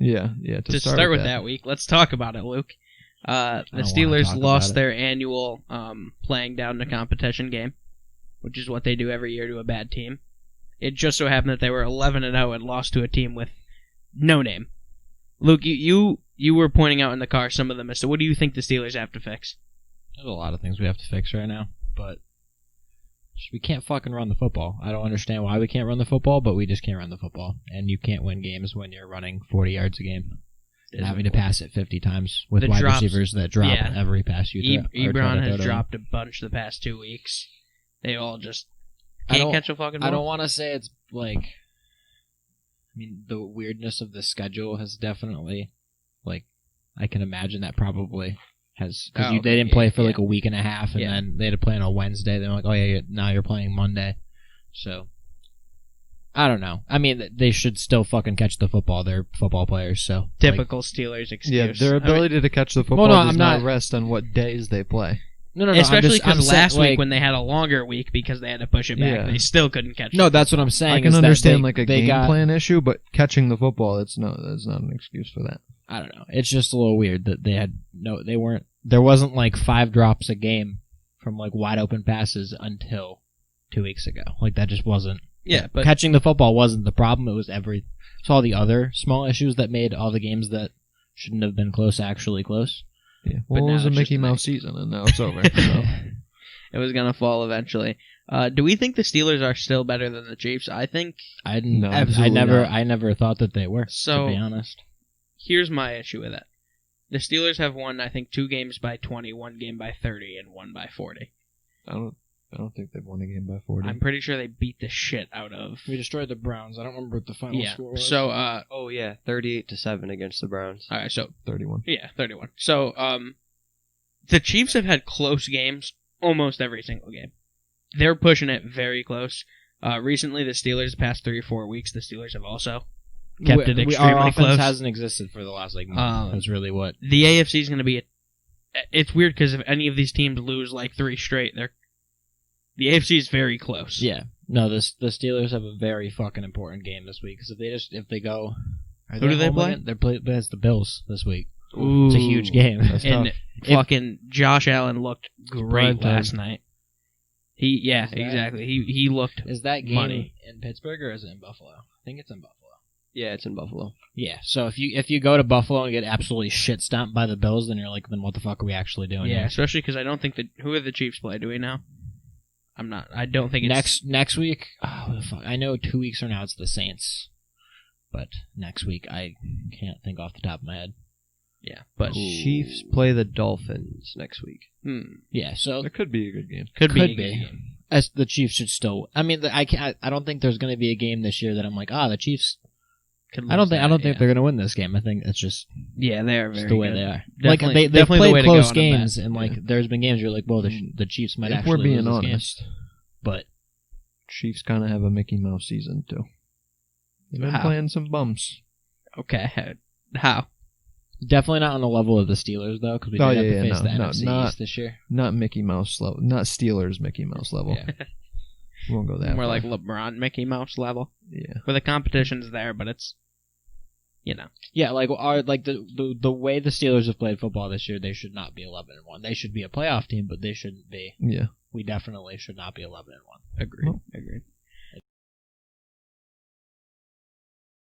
Yeah. To start with that week, let's talk about it, Luke. The Steelers lost their annual playing down the competition game, which is what they do every year to a bad team. It just so happened that they were 11-0 and lost to a team with no name. Luke, you were pointing out in the car some of them. So what do you think the Steelers have to fix? There's a lot of things we have to fix right now, but we can't fucking run the football. I don't understand why we can't run the football, but we just can't run the football. And you can't win games when you're running 40 yards a game and having to pass it 50 times with wide receivers that drop every pass you throw. Ebron has dropped a bunch the past 2 weeks. They all just can't catch a fucking ball. I don't want to say it's like... I mean, the weirdness of the schedule has definitely... Like, I can imagine that probably... Because they didn't play for like a week and a half, and then they had to play on a Wednesday. They're like, oh yeah, now you're playing Monday. So, I don't know. I mean, they should still fucking catch the football. They're football players, so... Typical Steelers excuse. Yeah, their ability to catch the football does not rest on what days they play. No. Especially because last week when they had a longer week because they had to push it back, they still couldn't catch it. No, that's what I'm saying. I can understand like a game plan issue, but catching the football, that's not an excuse for that. I don't know. It's just a little weird that they weren't. There wasn't like 5 drops a game from like wide open passes until 2 weeks ago. Like that just wasn't. Yeah, but catching the football wasn't the problem. It was it's all the other small issues that made all the games that shouldn't have been close actually close. Yeah, well, it was a Mickey Mouse season, and now it's over. So. It was gonna fall eventually. Do we think the Steelers are still better than the Chiefs? I think I never thought that they were. So, to be honest, here's my issue with it. The Steelers have won, I think, 2 games by 20, 1 game by 30, and 1 by 40. I don't think they've won a game by 40. I'm pretty sure they beat the shit out of. We destroyed the Browns. I don't remember what the final score was. So, 38-7 against the Browns. All right, so 31. Yeah, 31. So, the Chiefs have had close games almost every single game. They're pushing it very close. Recently, the Steelers, the past 3 or 4 weeks, the Steelers have also kept it extremely our offense close. Hasn't existed for the last month. That's really what the AFC is going to be. It's weird because if any of these teams lose like 3 straight, the AFC is very close. Yeah, no, the Steelers have a very fucking important game this week because if they go, who do they play? They play against the Bills this week. Ooh, it's a huge game. And fucking Josh Allen looked great last night. Exactly. He looked. Is that game money. in Pittsburgh or is it in Buffalo? I think it's in Buffalo. Yeah, it's in Buffalo. Yeah, so if you go to Buffalo and get absolutely shit stomped by the Bills, then you're like, then what the fuck are we actually doing? Yeah, here? especially because I don't think who are the Chiefs play? Do we know? I don't think it's next week. Oh, the fuck! I know 2 weeks from now it's the Saints, but next week I can't think off the top of my head. Yeah, but Chiefs play the Dolphins next week. Yeah, so it could be a good game. Could be a good game. As the Chiefs should still. I mean, I don't think there's going to be a game this year that I'm like, the Chiefs. I don't think they're going to win this game. I think it's just they are very the way good. they are. Definitely, like they played close games, and there's been games where you're like, well, the Chiefs might actually. If we're being lose this honest, game. But Chiefs kind of have a Mickey Mouse season too. They've been playing some bumps. Okay, how? Definitely not on the level of the Steelers though, because we did have to face the NFC East this year. Not Mickey Mouse level, not Steelers Mickey Mouse level. Yeah. We won't go that More far. like LeBron Mickey Mouse level. Yeah, where the competition's there, but it's Yeah, the way the Steelers have played football this year, they should not be 11-1. They should be a playoff team, but they shouldn't be. Yeah, we definitely should not be 11-1. Agreed.